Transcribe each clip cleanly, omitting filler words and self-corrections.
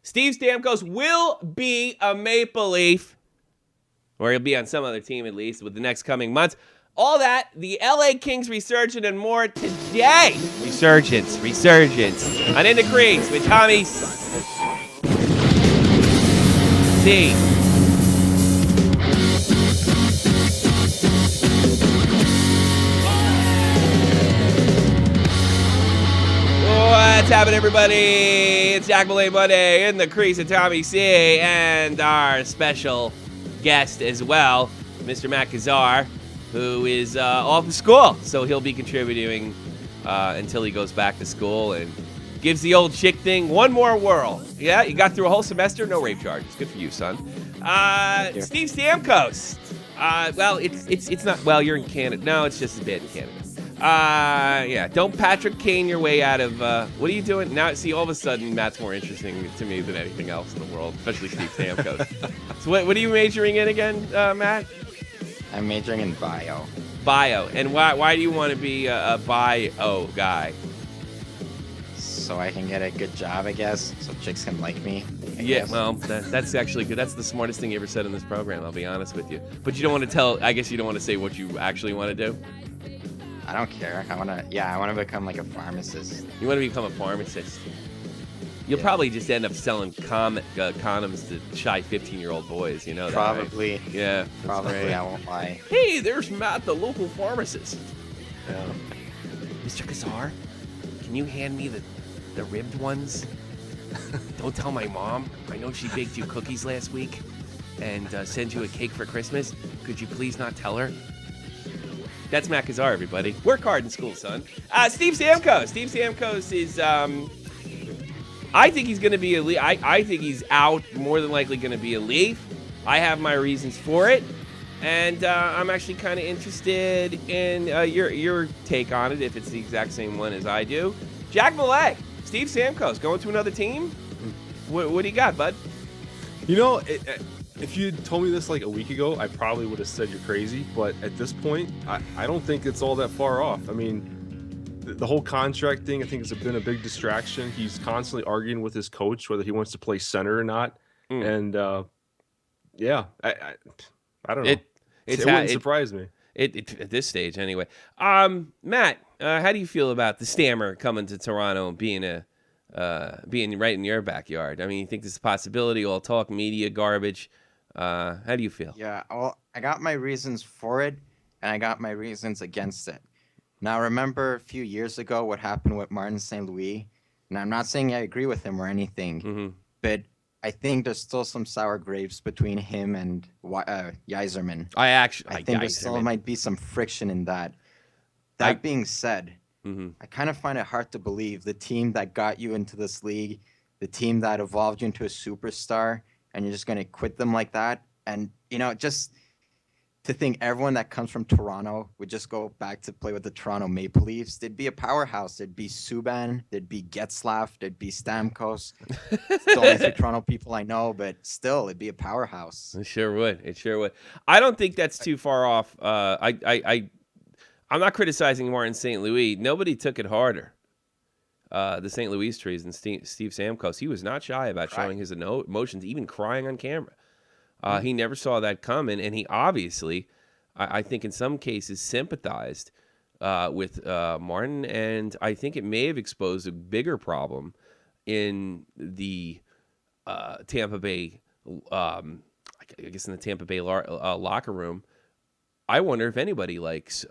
Steve Stamkos will be a Maple Leaf, or he'll be on some other team at least with the next coming months. All that, the LA Kings resurgent and more today. Resurgence. On In the Crease with Tommy C. What's happening, everybody? It's Jack Malay Monday in the Crease with Tommy C. And our special guest as well, Mr. Matt Kazar, who is off of school. So he'll be contributing until he goes back to school and gives the old chick thing one more whirl. Yeah, you got through a whole semester, no rape charges. Good for you, son. Steve Stamkos. Well, it's not. Well, you're in Canada. No, it's just as bad in Canada. Yeah, don't Patrick Kane your way out of, what are you doing? Now, see, all of a sudden, Matt's more interesting to me than anything else in the world, especially Steve Stamkos. So what are you majoring in again, Matt? I'm majoring in bio. Bio. And why do you want to be a bio guy? So I can get a good job, I guess, so chicks can like me. I guess. Well, that's actually good. That's the smartest thing you ever said in this program, I'll be honest with you. But you don't want to I guess you don't want to say what you actually want to do? I don't care. I want to become like a pharmacist. You want to become a pharmacist? You'll probably just end up selling condoms to shy 15-year-old boys, you know that, Probably. Right? Yeah. Probably, right. I won't lie. Hey, there's Matt, the local pharmacist. Yeah. Mr. Kazar, can you hand me the ribbed ones? Don't tell my mom. I know she baked you cookies last week and sent you a cake for Christmas. Could you please not tell her? That's Matt Kazar, everybody. Work hard in school, son. Steve Stamkos. Steve Stamkos is, I think he's going to be a Leaf. I think he's out, more than likely going to be a Leaf. I have my reasons for it. And I'm actually kind of interested in your take on it, if it's the exact same one as I do. Jack Malay, Steve Stamkos, going to another team? What do you got, bud? You know, if you had told me this like a week ago, I probably would have said you're crazy. But at this point, I don't think it's all that far off. I mean, the whole contract thing, I think, has been a big distraction. He's constantly arguing with his coach whether he wants to play center or not. And, yeah, I don't know. It wouldn't surprise me. At this stage, anyway. Matt, how do you feel about the Stammer coming to Toronto and being right in your backyard? I mean, you think this is a possibility? All talk, media, garbage. How do you feel? Yeah, well, I got my reasons for it, and I got my reasons against it. Now, remember a few years ago what happened with Martin St. Louis? And I'm not saying I agree with him or anything, but I think there's still some sour grapes between him and Yzerman. I think there still might be some friction in that. That being said, I kind of find it hard to believe the team that got you into this league, the team that evolved you into a superstar, and you're just going to quit them like that. And, you know, just to think everyone that comes from Toronto would just go back to play with the Toronto Maple Leafs. There'd be a powerhouse. There'd be Subban. There'd be Getzlaf. There'd be Stamkos. It's the only 3 Toronto people I know, but still, it'd be a powerhouse. It sure would. I don't think that's too far off. I'm not criticizing Martin St. Louis. Nobody took it harder. The St. Louis trees and Steve Stamkos. He was not shy about showing his emotions, even crying on camera. He never saw that coming, and he obviously, I think in some cases, sympathized with Martin, and I think it may have exposed a bigger problem in the Tampa Bay, I guess in the Tampa Bay locker room. I wonder if anybody likes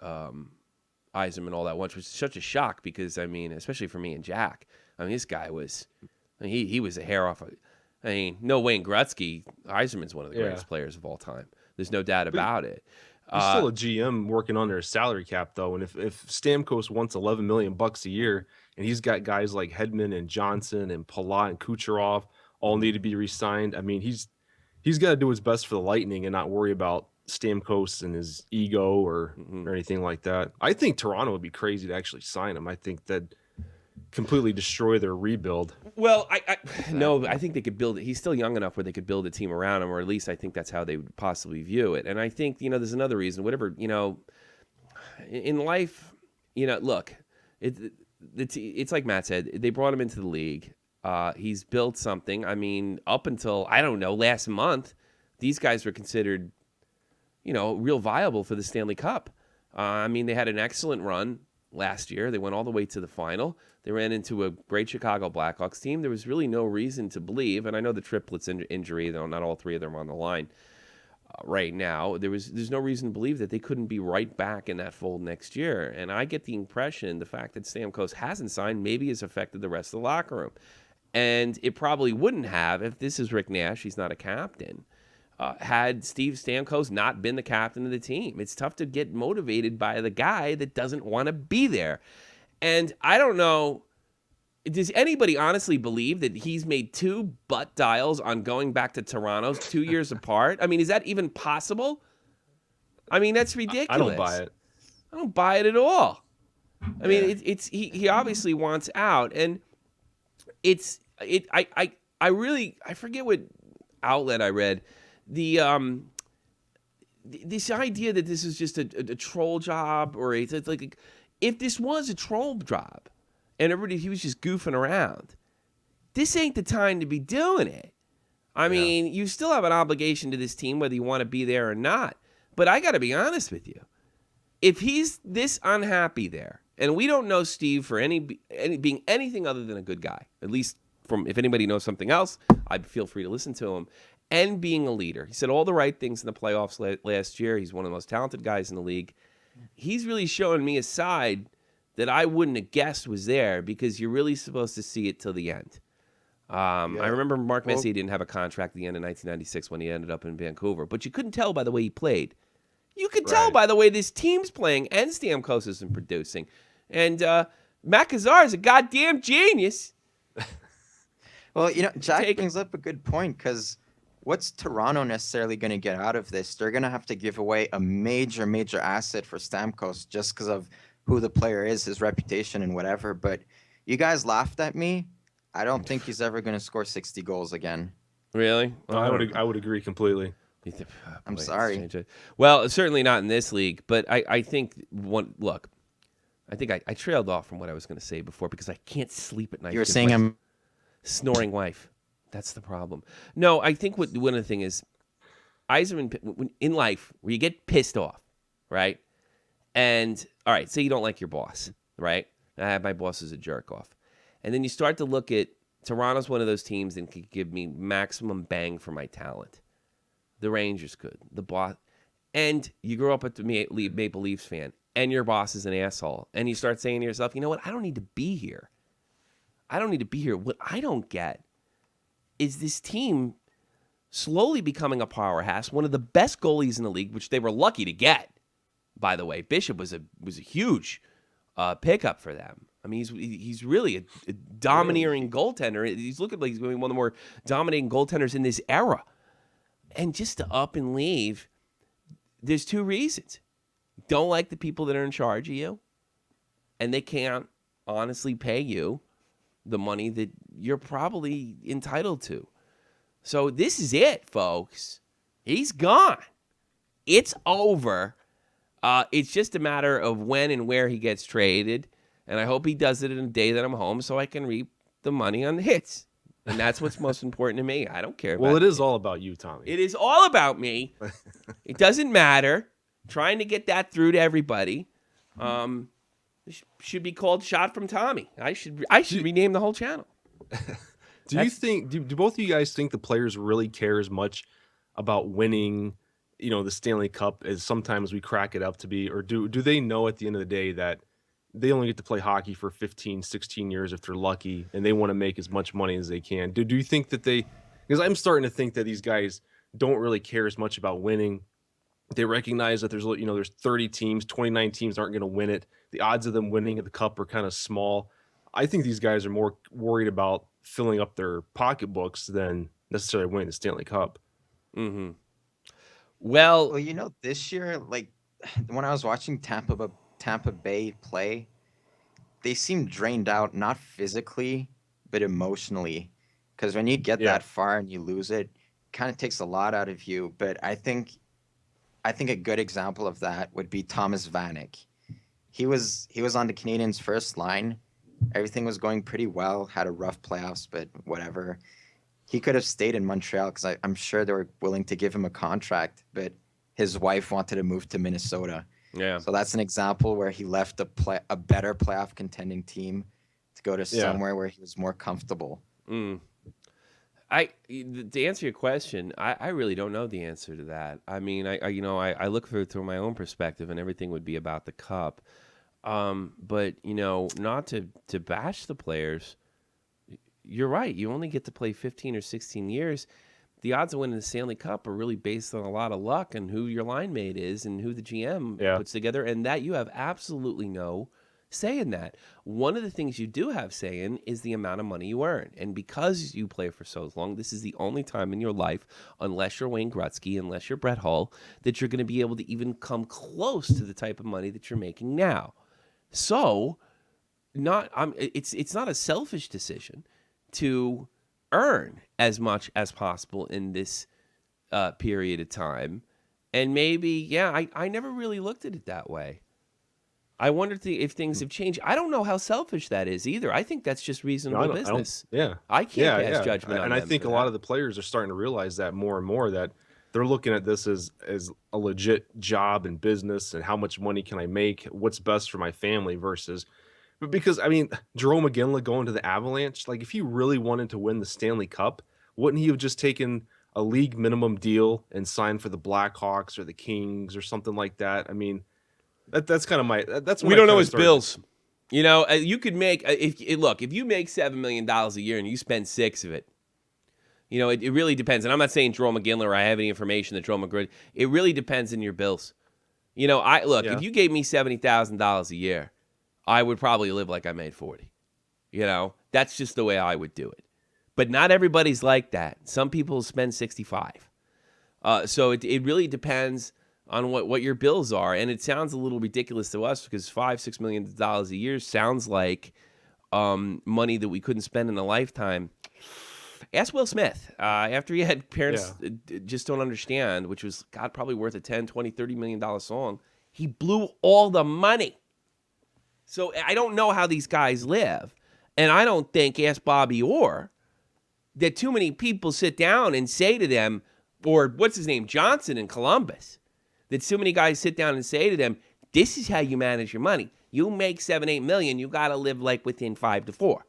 Yzerman all that once, which is such a shock because, I mean, especially for me and Jack, I mean, this guy was, he was a hair off. I mean, no Wayne Gretzky. Yzerman's one of the greatest players of all time. There's no doubt about it. He's still a GM working under a salary cap, though. And if Stamkos wants $11 million a year, and he's got guys like Hedman and Johnson and Palat and Kucherov all need to be re-signed, I mean, he's got to do his best for the Lightning and not worry about Stamkos and his ego or anything like that. I think Toronto would be crazy to actually sign him. I think that completely destroy their rebuild. Well, I think they could build it. He's still young enough where they could build a team around him, or at least I think that's how they would possibly view it. And I think, there's another reason, whatever, in life, look, it's like Matt said, they brought him into the league. He's built something. I mean, up until, I don't know, last month, these guys were considered, real viable for the Stanley Cup. I mean, they had an excellent run last year. They went all the way to the final. They ran into a great Chicago Blackhawks team. There was really no reason to believe, and I know the triplets injury, though not all three of them are on the line right now. There's no reason to believe that they couldn't be right back in that fold next year. And I get the impression the fact that Stamkos hasn't signed maybe has affected the rest of the locker room. And it probably wouldn't have if this is Rick Nash. He's not a captain. Had Steve Stamkos not been the captain of the team. It's tough to get motivated by the guy that doesn't want to be there. And I don't know, does anybody honestly believe that he's made 2 butt dials on going back to Toronto 2 years apart? I mean, is that even possible? I mean, that's ridiculous. I don't buy it. I don't buy it at all. I mean, he obviously wants out, and I forget what outlet I read. This idea that this is just a troll job, or it's like, if this was a troll job and he was just goofing around, this ain't the time to be doing it. I mean, you still have an obligation to this team whether you want to be there or not. But I got to be honest with you. If he's this unhappy there, and we don't know Steve for being anything other than a good guy, at least if anybody knows something else, I'd feel free to listen to him. And being a leader. He said all the right things in the playoffs last year. He's one of the most talented guys in the league. He's really showing me a side that I wouldn't have guessed was there, because you're really supposed to see it till the end. I remember Mark Messier didn't have a contract at the end of 1996 when he ended up in Vancouver, but you couldn't tell by the way he played. You could tell by the way this team's playing, and Stamkos isn't producing. And Mecca is a goddamn genius. Well, Jack brings up a good point, because what's Toronto necessarily going to get out of this? They're going to have to give away a major, major asset for Stamkos just because of who the player is, his reputation and whatever. But you guys laughed at me. I don't think he's ever going to score 60 goals again. Really? Well, I would agree completely. I'm sorry. Well, certainly not in this league, but I think I think I trailed off from what I was going to say before because I can't sleep at night. You were saying I'm snoring wife. That's the problem. No, I think one of the thing is, Yzerman, in life, where you get pissed off, right? And, all right, say you don't like your boss, right? My boss is a jerk off. And then you start to look at, Toronto's one of those teams that could give me maximum bang for my talent. The Rangers could. The boss. And you grow up a Maple Leafs fan, and your boss is an asshole. And you start saying to yourself, you know what? I don't need to be here. What I don't get is this team slowly becoming a powerhouse, one of the best goalies in the league, which they were lucky to get, by the way. Bishop was a huge pickup for them. I mean, he's really a domineering goaltender. He's looking like he's going to be one of the more dominating goaltenders in this era. And just to up and leave, there's 2 reasons. Don't like the people that are in charge of you, and they can't honestly pay you the money that you're probably entitled to. So this is it, folks. He's gone. It's over. It's just a matter of when and where he gets traded, and I hope he does it in a day that I'm home so I can reap the money on the hits. And that's what's most important to me. I don't care about it is all about you, Tommy. It is all about me. It doesn't matter. Trying to get that through to everybody. Should be called Shot from Tommy. I should rename the whole channel. Do both of you guys think the players really care as much about winning, the Stanley Cup as sometimes we crack it up to be, or do they know at the end of the day that they only get to play hockey for 15, 16 years if they're lucky, and they want to make as much money as they can? Do you think that because I'm starting to think that these guys don't really care as much about winning. They recognize that there's 30 teams, 29 teams aren't going to win it. The odds of them winning at the Cup are kind of small. I think these guys are more worried about filling up their pocketbooks than necessarily winning the Stanley Cup. Mm-hmm. Well, this year, like when I was watching Tampa Bay play, they seemed drained out, not physically, but emotionally. Because when you get that far and you lose it, kind of takes a lot out of you. But I think a good example of that would be Thomas Vanek. He was on the Canadiens' first line, Everything was going pretty well. Had a rough playoffs, but whatever. He could have stayed in Montreal because I'm sure they were willing to give him a contract, but his wife wanted to move to Minnesota. Yeah. So that's an example where he left a better playoff contending team to go to Yeah. somewhere where he was more comfortable. To answer your question, I really don't know the answer to that. I mean, I look through my own perspective, and everything would be about the cup. But not to bash the players. You're right. You only get to play 15 or 16 years. The odds of winning the Stanley Cup are really based on a lot of luck and who your line mate is and who the GM puts together, and that you have absolutely no say in that. One of the things you do have say in is the amount of money you earn. And because you play for so long, this is the only time in your life, unless you're Wayne Gretzky, unless you're Brett Hull, that you're going to be able to even come close to the type of money that you're making now. So, it's not a selfish decision to earn as much as possible in this period of time. And maybe, I never really looked at it that way. I wonder if things have changed. I don't know how selfish that is either. I think that's just reasonable business. I can't pass judgment on and them I think for a lot that. of the players are starting to realize that more and more, that they're looking at this as a legit job and business, and how much money can I make? What's best for my family versus. But because, I mean, Jerome McGinley going to the Avalanche, like if he really wanted to win the Stanley Cup, wouldn't he have just taken a league minimum deal and signed for the Blackhawks or the Kings or something like that? I mean, that's kind of that's when We I don't know kinda his started- bills. You could make if you make $7 million a year and you spend 6 of it. It really depends. And I'm not saying Jerome McGinley or I have any information that Jerome McGinley. It really depends on your bills. If you gave me $70,000 a year, I would probably live like I made 40. That's just the way I would do it. But not everybody's like that. Some people spend 65. So it really depends on what your bills are. And it sounds a little ridiculous to us because $5-6 million a year sounds like money that we couldn't spend in a lifetime. Ask Will Smith. After he had Parents Just Don't Understand, which was, God, probably worth a $10, $20, $30 million song, he blew all the money. So I don't know how these guys live. And I don't think, ask Bobby Orr, that too many people sit down and say to them, or what's his name, Johnson in Columbus, that so many guys sit down and say to them, this is how you manage your money. You make $7-8 million, you got to live like within 5 to 4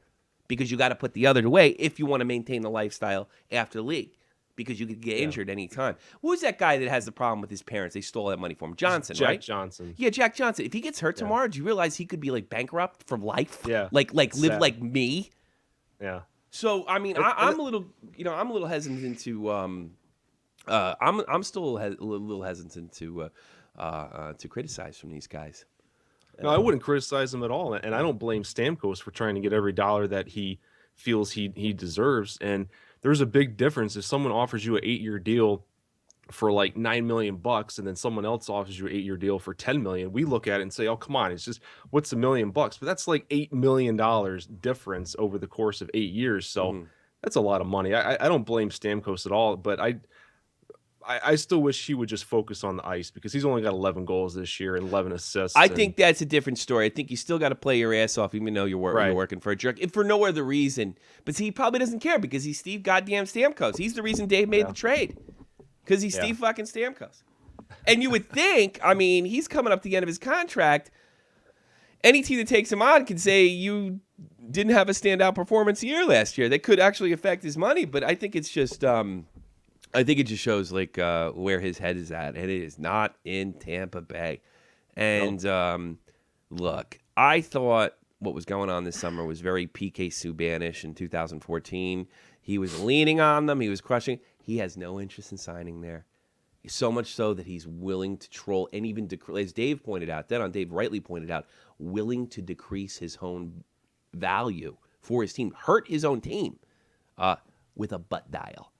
because you got to put the other away if you want to maintain the lifestyle after the league, because you could get injured any time. Who's that guy that has the problem with his parents? They stole that money from him. Johnson, Jack right? Johnson. Yeah, Jack Johnson. If he gets hurt tomorrow, do you realize he could be like bankrupt for life? Yeah. Like live sad. like me. Yeah. So I mean, I'm a little, I'm a little hesitant to, I'm still a little hesitant to criticize from these guys. No, I wouldn't criticize him at all, and I don't blame Stamkos for trying to get every dollar that he feels he deserves. And there's a big difference if someone offers you an 8-year deal for like $9 million, and then someone else offers you an 8-year deal for $10 million. We look at it and say, "Oh, come on, it's just what's $1 million?" But that's like $8 million difference over the course of 8 years. So that's a lot of money. I don't blame Stamkos at all, but I still wish he would just focus on the ice, because he's only got 11 goals this year and 11 assists. I think that's a different story. I think you still got to play your ass off, even though you're working for a jerk, if for no other reason. But see, he probably doesn't care because he's Steve goddamn Stamkos. He's the reason Dave made the trade, because he's Steve fucking Stamkos. And you would think, I mean, he's coming up to the end of his contract. Any team that takes him on can say you didn't have a standout performance year last year. That could actually affect his money, but I think it's just I think it just shows like where his head is at, and it is not in Tampa Bay. And look, I thought what was going on this summer was very PK Subban-ish in 2014. He was leaning on them. He was crushing. He has no interest in signing there. So much so that he's willing to troll and even, as Dave pointed out, Dave rightly pointed out, willing to decrease his own value for his team, hurt his own team with a butt dial.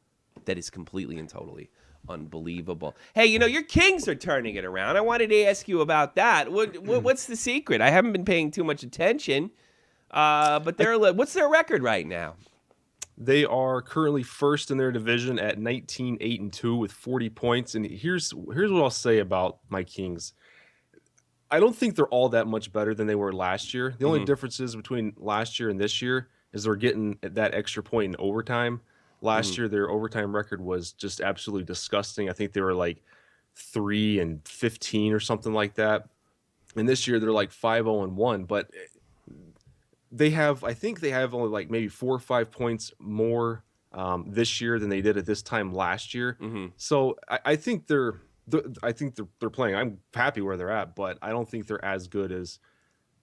That is completely and totally unbelievable. Hey, your Kings are turning it around. I wanted to ask you about that. What's the secret? I haven't been paying too much attention, but what's their record right now? They are currently first in their division at 19-8-2 with 40 points. And here's what I'll say about my Kings. I don't think they're all that much better than they were last year. The only differences between last year and this year is they're getting that extra point in overtime. Last year, their overtime record was just absolutely disgusting. I think they were like 3-15 or something like that. And this year they're like 5-0-1, but I think they have only like maybe 4 or 5 points more this year than they did at this time last year. So I think they're playing. I'm happy where they're at, but I don't think they're as good as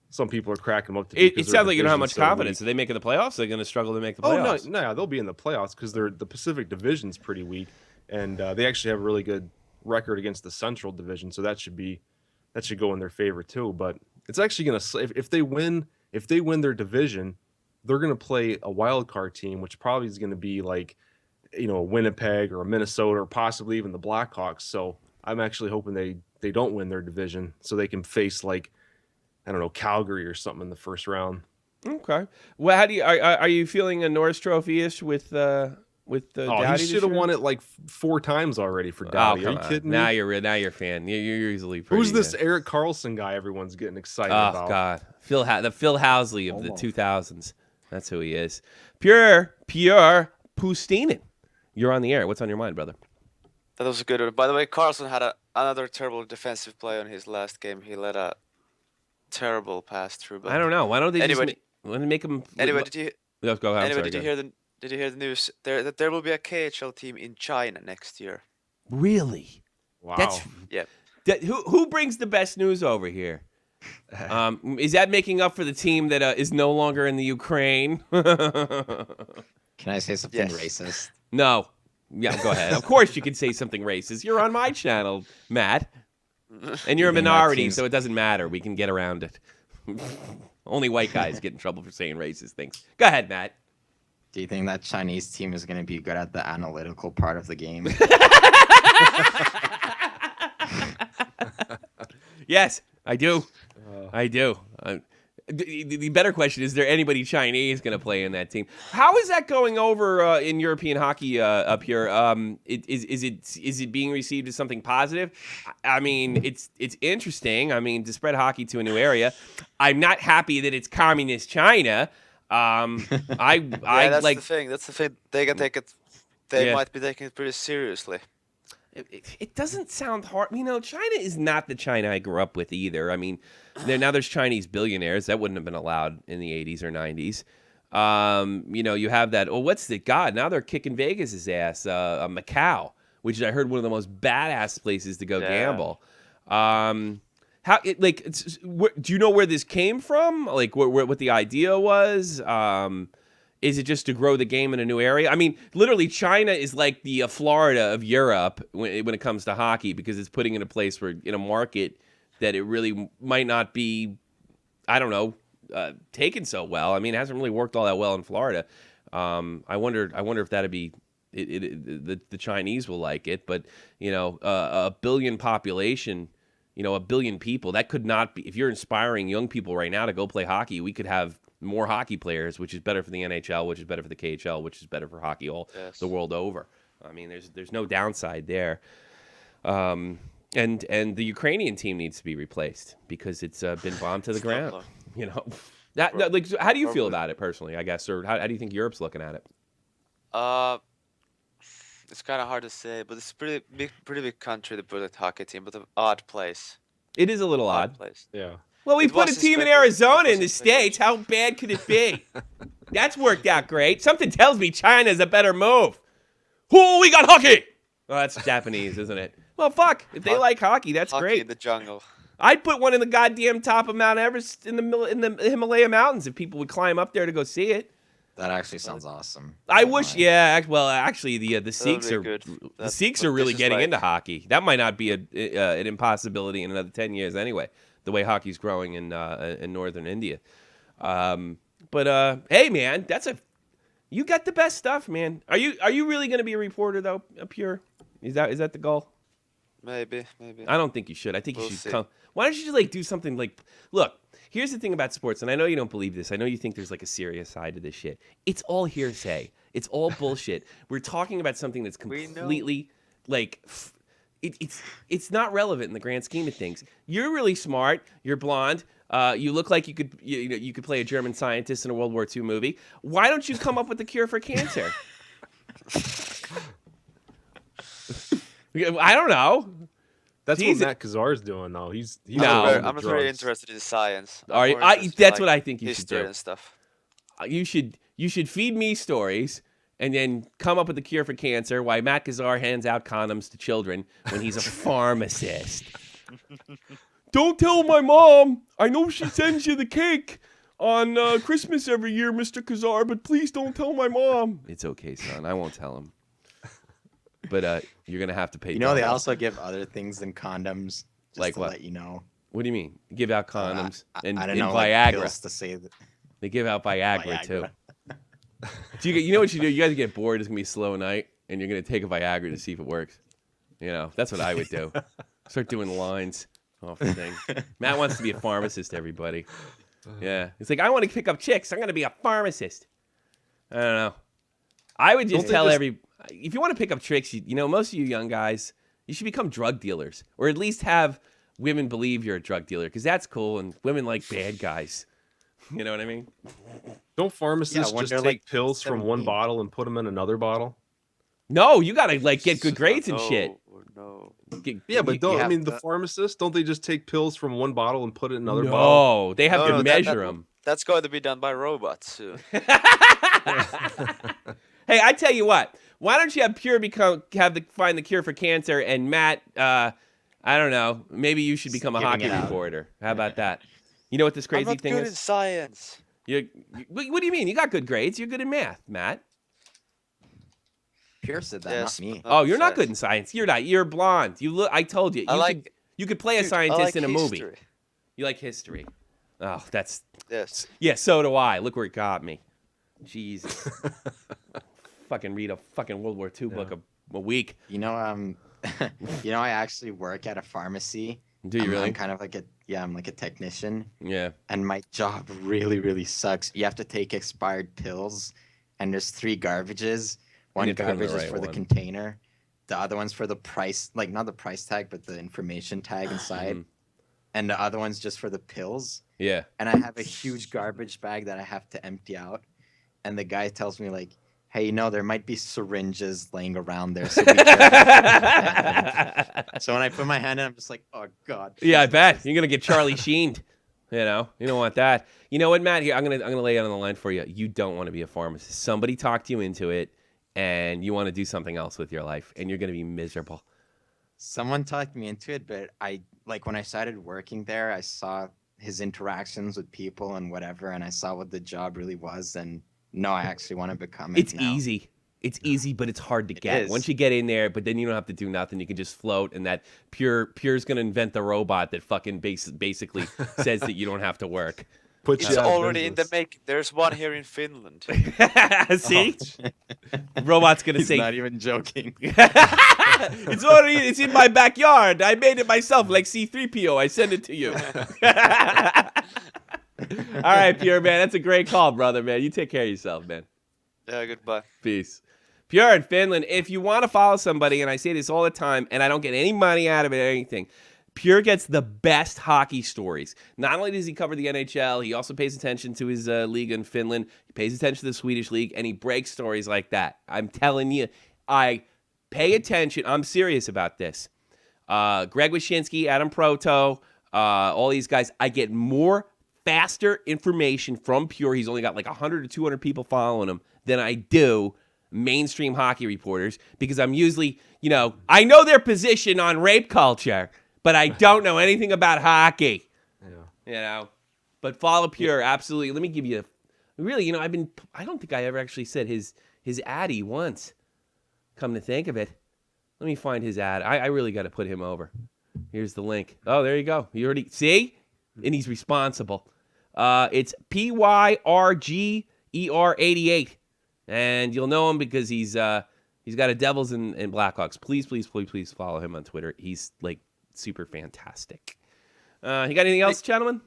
some people are cracking them up to be. It sounds like you don't have much confidence. Are they making the playoffs? They're going to struggle to make the playoffs. Oh no, they'll be in the playoffs because the Pacific Division's pretty weak, and they actually have a really good record against the Central Division, so that should go in their favor too. But it's actually going to, if they win their division, they're going to play a wild card team, which probably is going to be like, Winnipeg or Minnesota or possibly even the Blackhawks. So I'm actually hoping they don't win their division so they can face like, I don't know, Calgary or something in the first round. Okay. Well, how do you are you feeling a Norris Trophy-ish with the Dowdy? He should have won it like 4 times already for Dowdy. Are you kidding me? Now you're a fan. You're easily pretty. Who's this Eric Carlson guy everyone's getting excited about? Oh God, the Phil Housley of the 2000s. That's who he is. Pure Pustinen. You're on the air. What's on your mind, brother? That was a good one. By the way, Carlson had another terrible defensive play on his last game. He let a terrible pass through. But I don't know. Why don't they just make him? Anyway, go ahead. Did you hear the news? That there will be a KHL team in China next year. Really? Wow. Who brings the best news over here? Is that making up for the team that is no longer in the Ukraine? Can I say something racist? No. Yeah, go ahead. Of course you can say something racist. You're on my channel, Matt. And you're a minority, so it doesn't matter. We can get around it. Only white guys get in trouble for saying racist things. Go ahead, Matt. Do you think that Chinese team is going to be good at the analytical part of the game? Yes, I do. I do. The better question is there anybody Chinese going to play in that team? How is that going over in European hockey up here? Is it being received as something positive? I mean, it's interesting. I mean, to spread hockey to a new area. I'm not happy that it's communist China. That's the thing. That's the thing. They can take it. They might be taking it pretty seriously. It doesn't sound hard. China is not the China I grew up with either. I mean, there's Chinese billionaires. That wouldn't have been allowed in the 80s or 90s. You have that. Oh, what's the God? Now they're kicking Vegas's ass. Macau, which is, I heard, one of the most badass places to go gamble. Do you know where this came from? Like, what the idea was? Is it just to grow the game in a new area? I mean, literally, China is like the Florida of Europe when it comes to hockey, because it's putting in a place where, in a market that it really might not be, I don't know, taken so well. I mean, it hasn't really worked all that well in Florida. I wonder if that'd be the Chinese will like it, but a billion population. A billion people, that could not be. If you're inspiring young people right now to go play hockey, we could have more hockey players, which is better for the NHL, which is better for the KHL, which is better for hockey the world over. I mean, there's no downside there. And the Ukrainian team needs to be replaced because it's been bombed to the ground. How do you feel about it personally, I guess, or how do you think Europe's looking at it? It's kind of hard to say, but it's a pretty big country to put a hockey team, but an odd place. It is a little odd. Place. Yeah. Well, we put a team in Arizona in the States. How bad could it be? That's worked out great. Something tells me China's a better move. Oh, we got hockey. Oh, that's Japanese, isn't it? Well, fuck. If they like hockey, that's hockey great. In the jungle. I'd put one in the goddamn top of Mount Everest in the Himalaya Mountains if people would climb up there to go see it. That actually sounds awesome. I wish, actually, the Sikhs are really getting into hockey. That might not be an impossibility in another 10 years anyway, the way hockey's growing in northern India. But hey, man, you got the best stuff, man. Are you really going to be a reporter though, Pure? Is that the goal? Maybe. I don't think you should. I think you should come. Why don't you just do something look, here's the thing about sports, and I know you don't believe this. I know you think there's a serious side to this shit. It's all hearsay. It's all bullshit. We're talking about something that's completely it's not relevant in the grand scheme of things. You're really smart. You're blonde. You look like you could play a German scientist in a World War II movie. Why don't you come up with the cure for cancer? I don't know. That's He's- what Matt Kazar's doing, though. He's No. on the I'm not very drugs. interested in science. I'm Are you? more interested in, That's like, what I think you should history do. and stuff. You should feed me stories and then come up with the cure for cancer. Why Matt Kazar hands out condoms to children when he's a pharmacist. Don't tell my mom. I know she sends you the cake on Christmas every year, Mr. Kazar, but please don't tell my mom. It's okay, son. I won't tell him. But you're gonna have to pay. You know, they double. also give other things than condoms. Just Like to what? Let you know. What do you mean? Give out condoms and I don't know, Viagra. like pills to say that. They give out Viagra too. Viagra. You know what you do? You guys get bored. It's gonna be a slow night, and you're gonna take a Viagra to see if it works. You know, that's what I would do. Start doing lines off the thing. Matt wants to be a pharmacist. Everybody, yeah. It's like I want to pick up chicks. I'm gonna be a pharmacist. I don't know. I would just tell if you want to pick up chicks, you know, most of you young guys, you should become drug dealers, or at least have women believe you're a drug dealer, because that's cool, and women like bad guys. You know what I mean? Don't pharmacists when just they're, take like, pills from one 17. bottle and put them in another bottle? No, you gotta like get good grades and No, shit. No. Yeah, but don't I have mean the to- pharmacists? Don't they just take pills from one bottle and put it in another bottle? No, they have to No, measure them. That's going to be done by robots soon. Hey, I tell you what. Why don't you have Pure find the cure for cancer, and Matt? I don't know. Maybe you should become a Giving hockey it out. reporter. How about that? You know what this I'm crazy not thing good in is? science. What do you mean? You got good grades. You're good in math, Matt. Pure said that, Yes. not me. Oh, you're not science. good in science. You're not. You're blonde. You look. I told you. You could play a Dude, I scientist like in a movie. history. You like history. Oh, that's Yes. yeah. So do I. Look where it got me. Jesus. Fucking read a fucking World War II book a week. You know, I actually work at a pharmacy. Do you really? I'm kind of like I'm like a technician, Yeah. and my job really, really sucks. You have to take expired pills, and there's 3 garbages. One have to put 'em in the garbage is right for the one. container. The other one's for the price, like not the price tag, but the information tag inside. Mhm. And the other one's just for the pills. Yeah. And I have a huge garbage bag that I have to empty out. And the guy tells me like, hey, you know, there might be syringes laying around there. So, be careful. So when I put my hand in, I'm just like, oh God. Yeah, I bet you're gonna get Charlie Sheened. You know, you don't want that. You know what, Matt? Here, I'm gonna lay it on the line for you. You don't want to be a pharmacist. Somebody talked you into it, and you want to do something else with your life, and you're gonna be miserable. Someone talked me into it, but when I started working there, I saw his interactions with people and whatever, and I saw what the job really was, and no, I actually want to become it. It's now. easy. It's easy, but it's hard to get. is. Once you get in there, but then you don't have to do nothing. You can just float, and that Pure's gonna invent the robot that fucking basically says that you don't have to work. Put It's you out of already in the business. make. There's one here in Finland. See, robot's gonna He's say not even joking. it's in my backyard. I made it myself, like C-3PO. I send it to you. All right, Pure, man. That's a great call, brother, man. You take care of yourself, man. Yeah, goodbye. Peace. Pure in Finland. If you want to follow somebody, and I say this all the time, and I don't get any money out of it or anything, Pure gets the best hockey stories. Not only does he cover the NHL, he also pays attention to his league in Finland. He pays attention to the Swedish league, and he breaks stories like that. I'm telling you, I pay attention. I'm serious about this. Greg Wyshynski, Adam Proto, all these guys, I get more faster information from Pure. He's only got like 100 to 200 people following him than I do mainstream hockey reporters, because I'm usually, I know their position on rape culture, but I don't know anything about hockey. Yeah. But follow Pure, absolutely. Let me give you really, I don't think I ever actually said his addy once. Come to think of it. Let me find his ad. I really got to put him over. Here's the link. Oh, there you go. You already see? And he's responsible. It's PYRGER88. And you'll know him because he's got a Devils and Blackhawks. Please, please, please, please follow him on Twitter. He's like super fantastic. You got anything else, gentlemen?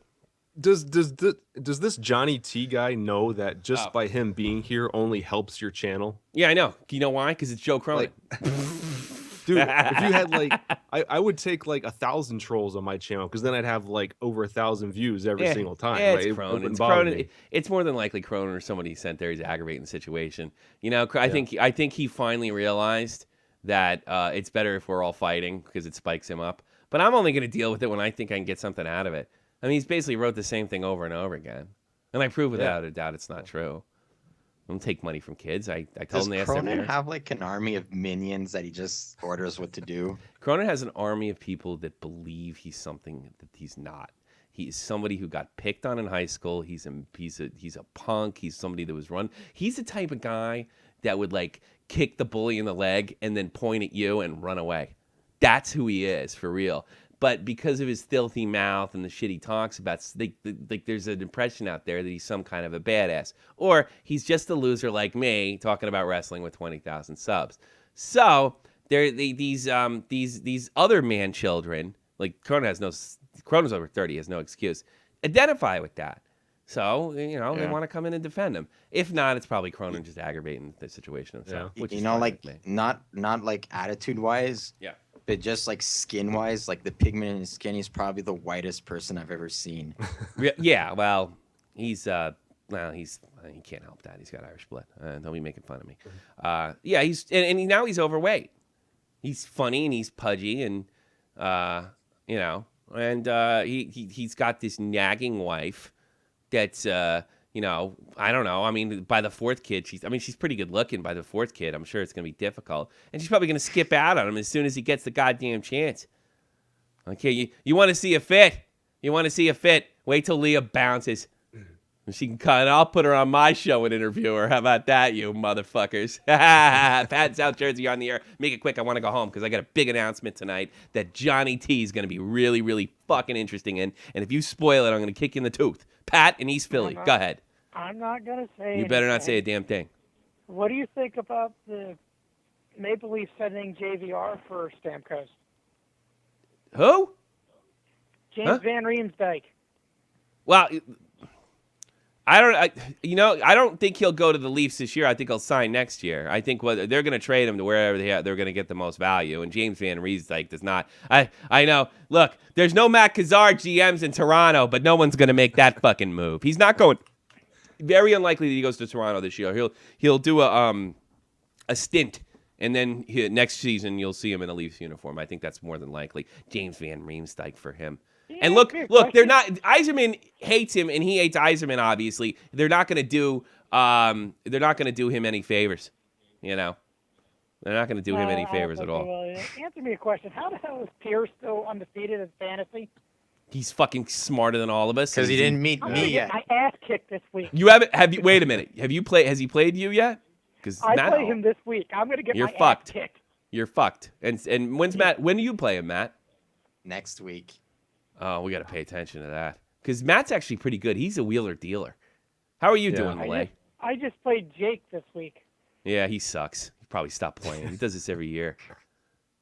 Does this Johnny T guy know that just by him being here only helps your channel? Yeah, I know. Do you know why? Because it's Joe Cronin. Dude, if you had like, I would take like 1,000 trolls on my channel because then I'd have like over 1,000 views every single time. Yeah, Right? it's It Cronin. wouldn't It's bother Cronin. me. It's more than likely Cronin or somebody sent there. He's aggravating the situation. You know, I Yeah. think he finally realized that it's better if we're all fighting because it spikes him up. But I'm only going to deal with it when I think I can get something out of it. I mean, he's basically wrote the same thing over and over again, and I prove without a doubt it's not true. I don't take money from kids. I told Does him the Cronin SFTP. have like an army of minions that he just orders what to do? Cronin has an army of people that believe he's something that he's not. He's somebody who got picked on in high school. He's a punk. He's somebody that was run. He's the type of guy that would like kick the bully in the leg and then point at you and run away. That's who he is for real. But because of his filthy mouth and the shit he talks about, like there's an impression out there that he's some kind of a badass, or he's just a loser like me talking about wrestling with 20,000 subs. So these other man children, like Cronin's over 30, has no excuse. Identify with that. So, you know, they want to come in and defend him. If not, it's probably Cronin just aggravating the situation himself. You Which is know, fine like with me. not like attitude wise, Yeah. but just like skin wise, like the pigment in his skin, he's probably the whitest person I've ever seen. Yeah, well, he can't help that. He's got Irish blood. Don't be making fun of me. Yeah, now he's overweight. He's funny and he's pudgy and you know, and he's got this nagging wife that's you know, I don't know. I mean, by the fourth kid, she's pretty good looking. By the fourth kid, I'm sure it's gonna be difficult, and she's probably gonna skip out on him as soon as he gets the goddamn chance. Okay, you want to see a fit? You want to see a fit? Wait till Leah bounces. She can cut. I'll put her on my show and interview her. How about that, you motherfuckers? Pat, South Jersey, on the air. Make it quick. I want to go home because I got a big announcement tonight that Johnny T is going to be really, really fucking interesting in. And if you spoil it, I'm going to kick you in the tooth. Pat in East Philly. Go ahead. I'm not going to say You better not say a anything. damn thing. What do you think about the Maple Leafs sending JVR for Stamkos? Who? James Van Riemsdyk. Well, I don't think he'll go to the Leafs this year. I think he'll sign next year. I think they're going to trade him to wherever they're going to get the most value. And James Van Riemsdyk does not. I know. Look, there's no Matt Kazar GMs in Toronto, but no one's going to make that fucking move. He's not going. Very unlikely that he goes to Toronto this year. He'll do a stint, and then next season you'll see him in a Leafs uniform. I think that's more than likely. James Van Riemsdyk for him. And look, they're not. Yzerman hates him, and he hates Yzerman. Obviously, they're not going to do. They're not going to do him any favors. You know, they're not going to do him any favors at all. Answer me a question. How the hell is Pierce still undefeated in fantasy? He's fucking smarter than all of us. Because he didn't meet I'm me gonna yet. get my ass kicked this week. You haven't? Have you? Wait a minute. Have you played? Has he played you yet? Because I play him this week. I'm gonna get You're my fucked. ass kicked. You're fucked. And when's Matt? When do you play him, Matt? Next week. Oh, we got to pay attention to that because Matt's actually pretty good. He's a wheeler dealer. How are you doing, Malay? I just played Jake this week. Yeah, he sucks. He probably stopped playing. He does this every year.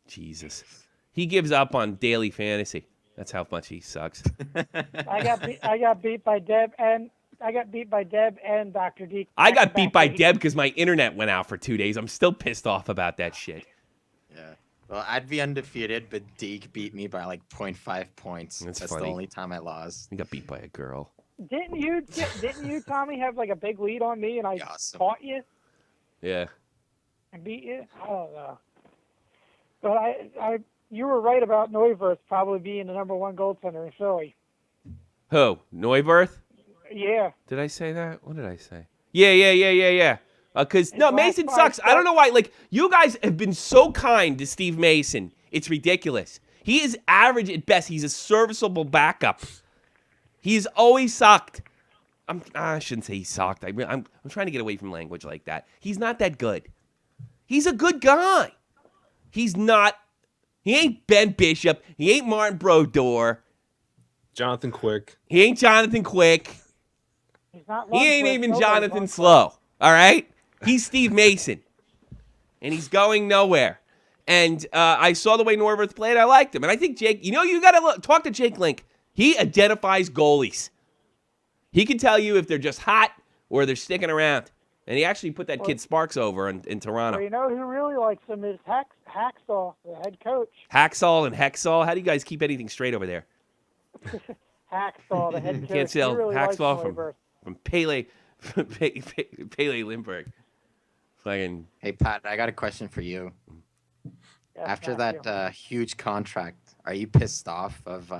Jesus, he gives up on daily fantasy. That's how much he sucks. I got beat by Deb and Dr. D. I got beat by Deb because my internet went out for 2 days. I'm still pissed off about that shit. Yeah. Well, I'd be undefeated, but Deke beat me by like 0.5 points. That's the funny. only time I lost. You got beat by a girl. Didn't you, Tommy, have like a big lead on me and I Awesome. caught you Yeah. and beat you? I don't know. But you were right about Neuwirth probably being the #1 goaltender in Philly. Who? Neuwirth? Yeah. Did I say that? What did I say? Yeah. Because no, last Mason five sucks. I don't starts- know why. Like, you guys have been so kind to Steve Mason. It's ridiculous. He is average at best. He's a serviceable backup. He's always sucked. I shouldn't say he sucked. I'm trying to get away from language like that. He's not that good. He's a good guy. He's not. He ain't Ben Bishop. He ain't Martin Brodeur. Jonathan Quick. He ain't Jonathan Quick. He's not He ain't Lundqvist. even Nobody's Jonathan Lundqvist. Slow. All right? He's Steve Mason. And he's going nowhere. And I saw the way Neuwirth played. I liked him. And I think Jake, you got to talk to Jake Link. He identifies goalies. He can tell you if they're just hot or they're sticking around. And he actually put that kid Sparks over in Toronto. Well, you know who really likes him is Hacksaw, the head coach. Hacksaw and Hexaw. How do you guys keep anything straight over there? Hacksaw, the head coach. Can't tell he really Hacksaw likes from Pele Lindbergh. Fucking. Hey Pat, I got a question for you. Yes, After Matthew. that huge contract, are you pissed off of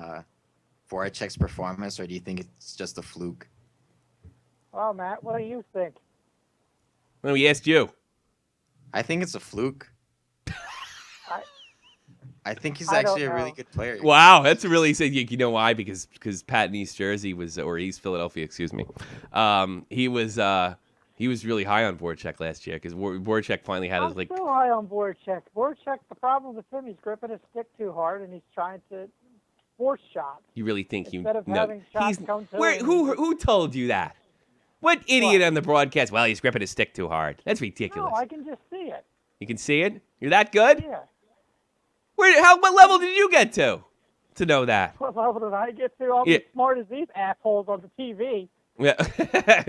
Voracek's performance, or do you think it's just a fluke? Well, Matt, what do you think? No, he asked you. I think it's a fluke. I think he's I don't actually a really know. good player. Wow, that's a really say. You know why? Because Pat in East Jersey was, or East Philadelphia, excuse me. He was really high on Voracek last year because Voracek finally had his I'm still high on Voracek. Voracek, the problem with him, he's gripping his stick too hard and he's trying to force shots. You really think Instead of having shots come to him. Who told you that? What idiot on the broadcast? Well, he's gripping his stick too hard. That's ridiculous. No, I can just see it. You can see it? You're that good? Yeah. What level did you get to know that? What level did I get to? I'm Yeah. as smart as these assholes on the TV. Yeah.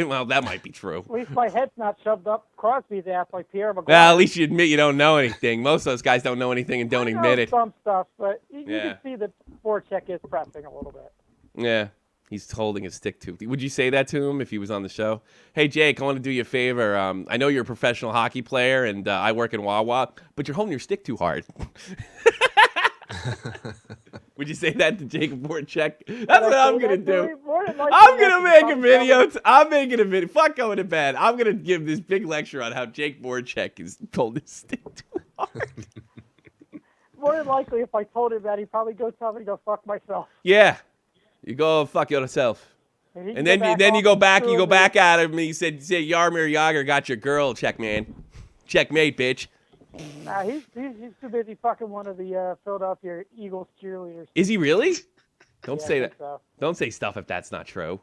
Well, that might be true. At least my head's not shoved up Crosby's ass like Pierre McGuire. Well, at least you admit you don't know anything. Most of those guys don't know anything and don't I know admit it. some stuff, but you Yeah. can see that Voracek is pressing a little bit. Yeah. He's holding his stick too. Would you say that to him if he was on the show? Hey, Jake, I want to do you a favor. I know you're a professional hockey player, and I work in Wawa, but you're holding your stick too hard. Would you say that to Jacob Voracek? That's what I'm going to do. I'm going to make a video. I'm making a video. Fuck going to bed. I'm going to give this big lecture on how Jake Voracek is holding his stick too hard. More than likely, if I told him that, he'd probably go tell me to go fuck myself. Yeah. You go fuck yourself. And then you go back at him and you say Yarmir Yager got your girl, checkmate, bitch. Nah, he's too busy fucking one of the Philadelphia Eagles cheerleaders. Is he really? Don't Yeah, say I that. think so. Don't say stuff if that's not true.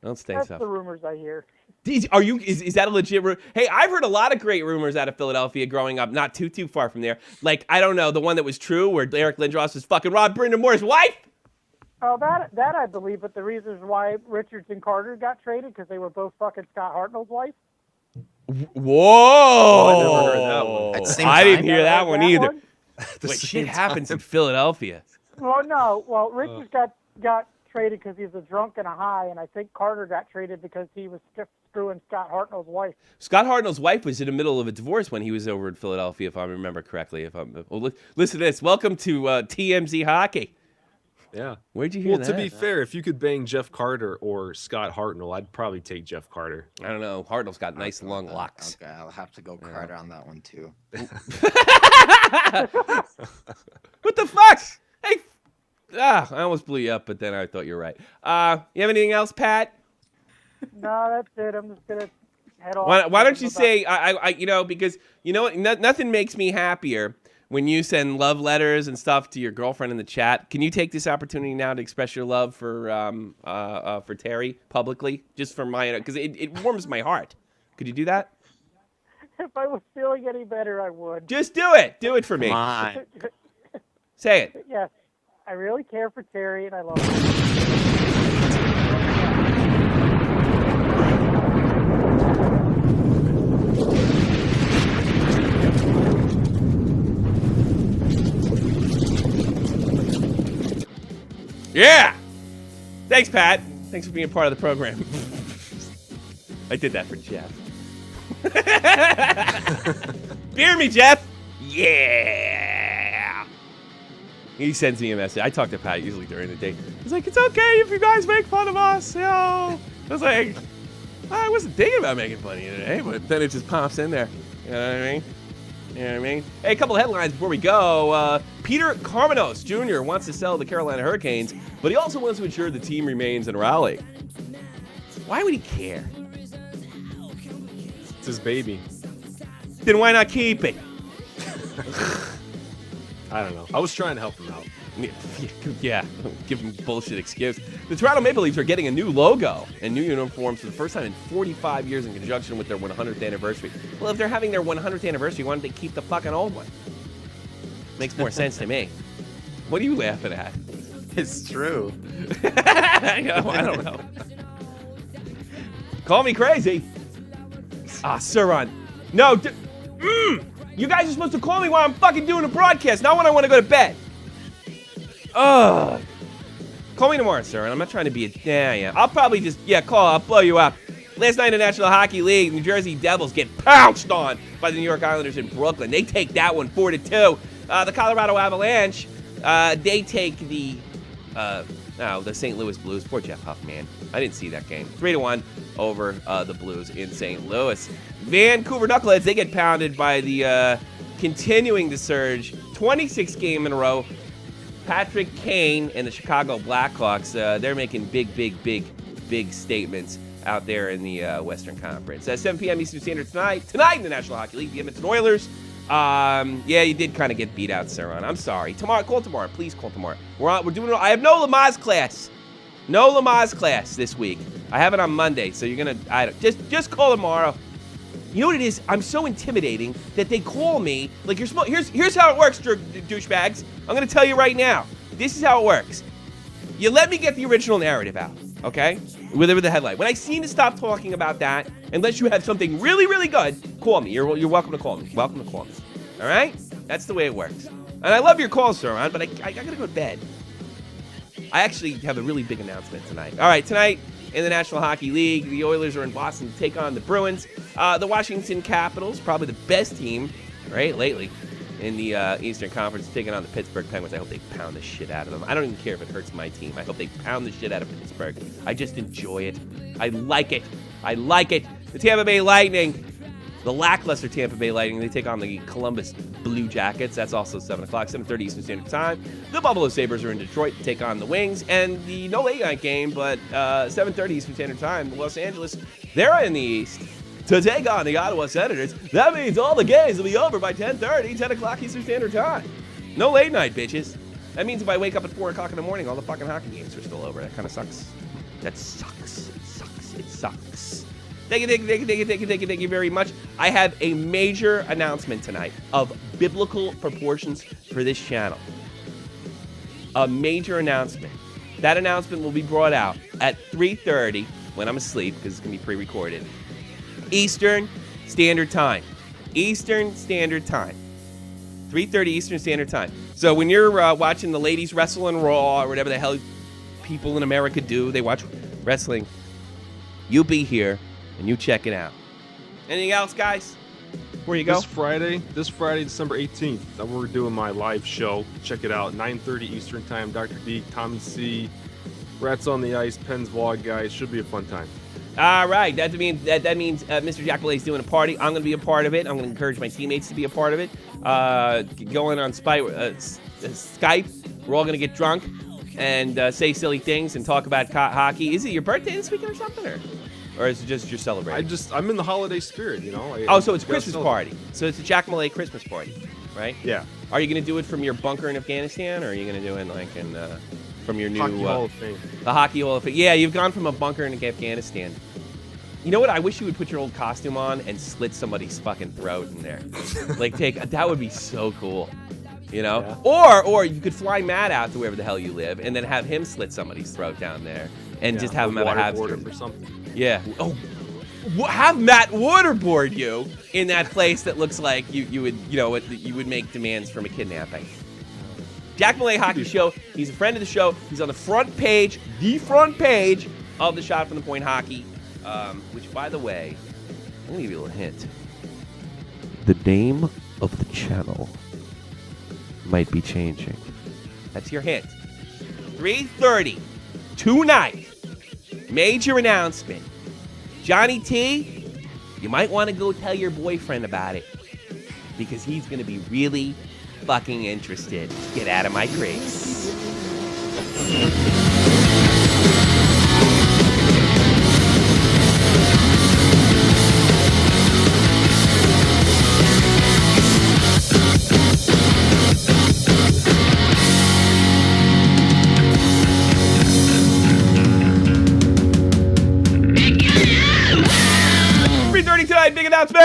Don't say That's stuff. the rumors I hear. Is that a legit rumor? Hey, I've heard a lot of great rumors out of Philadelphia growing up, not too far from there. Like, I don't know, the one that was true where Eric Lindros was fucking Rob Moore's wife? Oh, that I believe, but the reasons why Richards and Carter got traded because they were both fucking Scott Hartnell's wife. Whoa! I never heard that one. At the same I didn't time? hear that one either. At the Wait, same shit happens in time. Philadelphia. Well, no. Well, Richards got traded because he was a drunk and a high, and I think Carter got traded because he was screwing Scott Hartnell's wife. Scott Hartnell's wife was in the middle of a divorce when he was over in Philadelphia, if I remember correctly. Listen to this. Welcome to TMZ Hockey. Yeah. Where'd you hear that? Well, to be fair, if you could bang Jeff Carter or Scott Hartnell, I'd probably take Jeff Carter. I don't know. Hartnell's got nice long locks. Okay, I'll have to go Carter on that one too. What the fuck? Hey, I almost blew you up, but then I thought you were right. You have anything else, Pat? No, that's it. I'm just gonna head off. Why don't you say, because you know what? Nothing makes me happier when you send love letters and stuff to your girlfriend in the chat. Can you take this opportunity now to express your love for Terry publicly, just for my, because it warms my heart. Could you do that? If I was feeling any better, I would. Just do it. Do it for me. Come on. Say it. Yes, I really care for Terry, and I love him. Yeah. Thanks, Pat. Thanks for being part of the program. I did that for Jeff. Beer me, Jeff. Yeah. He sends me a message. I talk to Pat usually during the day. He's like, it's okay if you guys make fun of us. You know. I was like, I wasn't thinking about making fun of you today, but then it just pops in there. You know what I mean? You know what I mean? Hey, a couple of headlines before we go. Peter Carmenos Jr. wants to sell the Carolina Hurricanes, but he also wants to ensure the team remains in Raleigh. Why would he care? It's his baby. Then why not keep it? I don't know. I was trying to help him out. Yeah, give him a bullshit excuse. The Toronto Maple Leafs are getting a new logo and new uniforms for the first time in 45 years in conjunction with their 100th anniversary. Well, if they're having their 100th anniversary, why don't they keep the fucking old one? Makes more sense to me. What are you laughing at? It's true. I don't know. Call me crazy. Suron. No, you guys are supposed to call me while I'm fucking doing a broadcast, not when I want to go to bed. Ugh. Call me tomorrow, Suron. I'm not trying to be a... Yeah. I'll probably just... Yeah, call. I'll blow you up. Last night in the National Hockey League, New Jersey Devils get pounced on by the New York Islanders in Brooklyn. They take that one 4-2. The Colorado Avalanche, they take the St. Louis Blues. Poor Jeff Huffman. I didn't see that game. 3-1 over the Blues in St. Louis. Vancouver Knuckleheads, they get pounded by the continuing to surge. 26 game in a row. Patrick Kane and the Chicago Blackhawks, they're making big statements out there in the Western Conference. 7 p.m. Eastern Standard tonight in the National Hockey League, the Edmonton Oilers. Yeah, you did kind of get beat out, Saron. I'm sorry. Call tomorrow. Please call tomorrow. We're doing. I have no Lamaze class. No Lamaze class this week. I have it on Monday, so you're gonna. Just call tomorrow. You know what it is? I'm so intimidating that they call me like you're small. Here's how it works, douchebags. I'm gonna tell you right now. This is how it works. You let me get the original narrative out, okay? With the headline. When I seem to stop talking about that, unless you have something really good, call me. You're welcome to call me. Welcome to call me. All right? That's the way it works. And I love your calls, Saron, but I gotta go to bed. I actually have a really big announcement tonight. All right, tonight in the National Hockey League, the Oilers are in Boston to take on the Bruins. The Washington Capitals, probably the best team, right, lately in the Eastern Conference, taking on the Pittsburgh Penguins. I hope they pound the shit out of them. I don't even care if it hurts my team. I hope they pound the shit out of Pittsburgh. I just enjoy it. I like it. The Tampa Bay Lightning, the lackluster Tampa Bay Lightning, they take on the Columbus Blue Jackets. That's also 7 o'clock, 7:30 Eastern Standard Time. The Buffalo Sabres are in Detroit to take on the Wings. And the no late night game, but 7:30 Eastern Standard Time, the Los Angeles, they're in the East to take on the Ottawa Senators. That means all the games will be over by 10:30, 10 o'clock Eastern Standard Time. No late night, bitches. That means if I wake up at 4 o'clock in the morning, all the fucking hockey games are still over. That kind of sucks. That sucks. It sucks. Thank you very much. I have a major announcement tonight of biblical proportions for this channel. A major announcement. That announcement will be brought out at 3:30 when I'm asleep, because it's going to be pre-recorded. Eastern Standard Time. 3:30 Eastern Standard Time. So when you're watching the ladies wrestle in Raw or whatever the hell people in America do, they watch wrestling, you be here and you check it out. Anything else, guys? Before you go? This Friday, December 18th, we're doing my live show. Check it out, 9:30 Eastern Time. Dr. D, Tommy C, Rats on the Ice, Penn's Vlog, guys. Should be a fun time. All right, that means Mr. Jack Malay is doing a party. I'm going to be a part of it. I'm going to encourage my teammates to be a part of it. Going on Skype, we're all going to get drunk and say silly things and talk about hockey. Is it your birthday this weekend or something, or is it just you're celebrating? I'm in the holiday spirit, you know. So it's a Christmas party. So it's a Jack Malay Christmas party, right? Yeah. Are you going to do it from your bunker in Afghanistan, or are you going to do it like in from your new Hockey Hall of Fame? The Hockey Hall of Fame. Yeah, you've gone from a bunker in Afghanistan. You know what? I wish you would put your old costume on and slit somebody's fucking throat in there. That would be so cool. You know? Yeah. Or you could fly Matt out to wherever the hell you live and then have him slit somebody's throat down there and just have him have a half or something. Yeah. Oh, have Matt waterboard you in that place that looks like you would make demands from a kidnapping. Jack Malay Hockey Show. He's a friend of the show. He's on the front page of the Shot from the Point Hockey. Which, by the way, I'm gonna give you a little hint. The name of the channel might be changing. That's your hint. 3:30 tonight. Major announcement. Johnny T, you might want to go tell your boyfriend about it, because he's going to be really fucking interested. Get out of my grace. Tonight, big announcement!